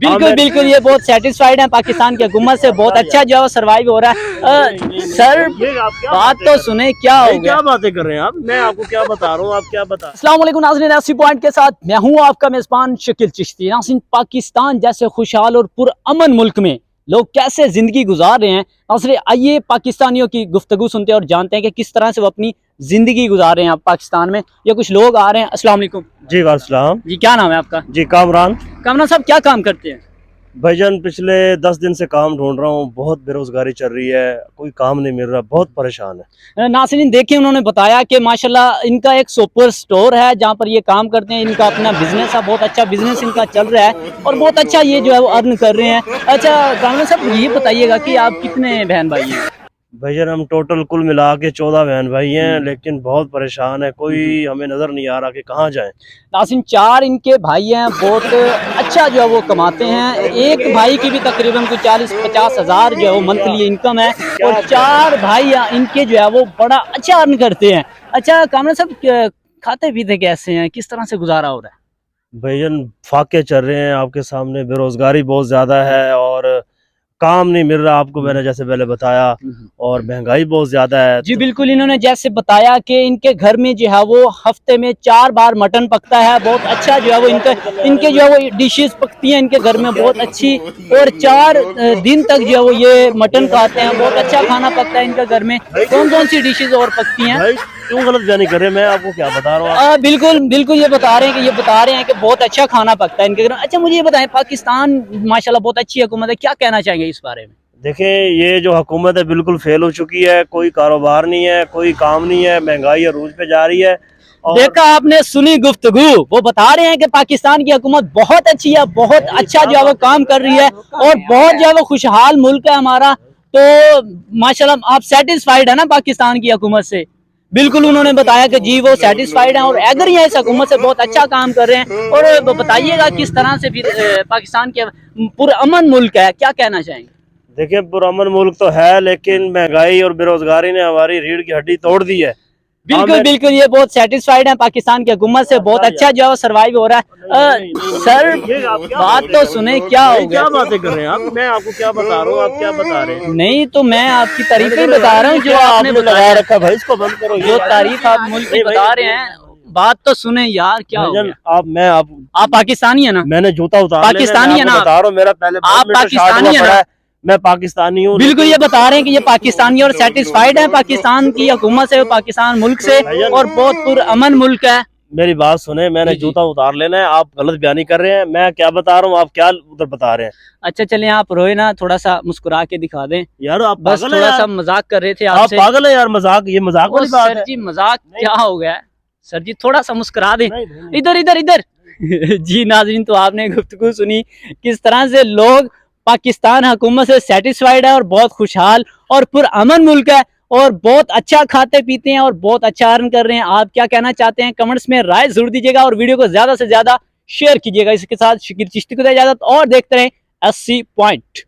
बिल्कुल बिल्कुल, ये बहुत सेटिस्फाइड हैं पाकिस्तान की हुकूमत से, बहुत अच्छा जो है सर्वाइव हो रहा है। सर बात तो सुने, क्या हो गया? क्या बातें कर रहे हैं आप? मैं आपको क्या बता रहा हूँ, आप क्या बता। अस्सलाम वालेकुम नाज़रीन, 80 पॉइंट के साथ मैं हूँ आपका मेज़बान शकील चिश्ती। नाज़रीन, पाकिस्तान जैसे खुशहाल और पुरअमन मुल्क में लोग कैसे ज़िंदगी गुजार रहे हैं। नाज़रीन, आइए पाकिस्तानियों की गुफ्तगू सुनते हैं और जानते हैं कि किस तरह से वो अपनी ज़िंदगी गुजार रहे हैं आप पाकिस्तान में। ये कुछ लोग आ रहे हैं। अस्सलाम वालेकुम जी वालेकुम जी, क्या नाम है आपका? जी कामरान। कामरान साहब, क्या काम करते हैं? भाईजान पिछले 10 दिन से काम ढूंढ रहा हूँ, बहुत बेरोजगारी चल रही है, कोई काम नहीं मिल रहा, बहुत परेशान है। नाज़रीन देखिए, उन्होंने बताया कि माशाल्लाह इनका एक सुपर स्टोर है जहाँ पर ये काम करते हैं। इनका अपना बिजनेस है, बहुत अच्छा बिजनेस इनका चल रहा है और बहुत अच्छा ये जो है वो अर्न कर रहे हैं। अच्छा कामरान साहब, ये बताइएगा कि आप कितने बहन भाई हैं? भाईजान हम टोटल कुल मिला के 14 बहन भाई हैं, लेकिन बहुत परेशान है, कोई हमें नजर नहीं आ रहा कि कहाँ जाएं। नाज़रीन 4 इनके भाई हैं, बहुत अच्छा जो है वो कमाते हैं। एक भाई की भी तकरीबन कुछ 40-50 हज़ार जो है वो मंथली इनकम है और 4 भाई इनके जो है वो बड़ा अच्छा अर्न करते हैं। अच्छा कामरान साहब, खाते पीते कैसे हैं, किस तरह से गुजारा हो रहा है? भाईजान फाके चल रहे हैं आपके सामने, बेरोजगारी बहुत ज्यादा है और काम नहीं मिल रहा, आपको मैंने जैसे पहले बताया, और महंगाई बहुत ज्यादा है। जी बिल्कुल, इन्होंने जैसे बताया कि इनके घर में जो है वो हफ्ते में 4 बार मटन पकता है। बहुत अच्छा जो है वो इनके जो है वो डिशेस पकती हैं इनके घर में बहुत अच्छी, और 4 दिन तक जो है वो ये मटन खाते हैं। बहुत अच्छा खाना पकता है इनके घर में। कौन कौन सी डिशेज और पकती हैं? भाई क्यों गलत बयानी कर रहे हैं, मैं आपको क्या बता रहा हूँ। बिल्कुल बिल्कुल, ये बता रहे हैं कि बहुत अच्छा खाना पकता है इनके घर में। अच्छा मुझे ये बताएं, पाकिस्तान माशाल्लाह बहुत अच्छी हुकूमत है, क्या कहना चाहेंगे इस बारे में? देखिए ये जो हुकूमत है बिल्कुल फेल हो चुकी है, कोई कारोबार नहीं है, कोई काम नहीं है, महंगाई अरूज पे जा रही है। और देखा आपने, सुनी गुफ्तगू, वो बता रहे हैं कि पाकिस्तान की हुकूमत बहुत अच्छी है, बहुत अच्छा जो है वो काम कर रही है और बहुत जो है वो खुशहाल मुल्क है हमारा। तो माशाल्लाह आप सेटिस्फाइड है ना पाकिस्तान की हुकूमत से? बिल्कुल, उन्होंने बताया कि जी वो सेटिस्फाइड हैं और एग्री हैं इस हुकूमत से, बहुत अच्छा काम कर रहे हैं। और बताइएगा किस तरह से फिर पाकिस्तान के पुरअमन मुल्क है, क्या कहना चाहेंगे? देखिए पुरअमन मुल्क तो है, लेकिन महंगाई और बेरोजगारी ने हमारी रीढ़ की हड्डी तोड़ दी है। बिल्कुल बिल्कुल, ये बहुत सेटिस्फाइड है पाकिस्तान की हुकूमत से, बहुत अच्छा जो है सर्वाइव हो रहा है। सर बात तो सुने, क्या हो गया? क्या बातें कर रहे हैं आप? मैं आपको क्या बता रहा हूँ, आप क्या बता रहे हैं? नहीं तो मैं आपकी तारीफें बता रहा हूँ जो आपने लगा रखा भाई, इसको बंद करो। जो तारीफ आप मुल्क की बता रहे हैं। बात तो सुने यार, क्या हो गया? आप पाकिस्तानी है ना? मैंने जूता उतार पाकिस्तानी है ना? बता रहा हूँ, मेरा पहले आप पाकिस्तानी है ना? मैं पाकिस्तानी हूँ। बिल्कुल, ये बता रहे हैं कि ये पाकिस्तानी और सेटिस्फाइड है पाकिस्तान की हुकूमत से, पाकिस्तान मुल्क से, और बहुत पुरअमन मुल्क है। मेरी बात सुने, मैंने जूता उतार लेना है, आप गलत बयानी कर रहे हैं। मैं क्या बता रहा हूँ, आप क्या उधर बता रहे हैं? अच्छा चलें, आप रोए ना, थोड़ा सा मुस्कुरा के दिखा दें यार। आप बस थोड़ा सा मजाक कर रहे थे आप आपसे। पागल है यार, मजाक, ये मजाक वाली बात है। सर जी मजाक क्या हो गया? सर जी थोड़ा सा मुस्कुरा दें। इधर इधर इधर जी नाज़रीन, तो आपने गुफ्तगू सुनी किस तरह से लोग पाकिस्तान हुकूमत से सेटिस्फाइड है और बहुत खुशहाल और पुरअमन मुल्क है और बहुत अच्छा खाते पीते हैं और बहुत अच्छा अर्न कर रहे हैं। आप क्या कहना चाहते हैं कमेंट्स में राय जरूर दीजिएगा और वीडियो को ज्यादा से ज्यादा शेयर कीजिएगा। इसके साथ शकील चिश्ती को दे इजाजत और देखते रहें 80 पॉइंट।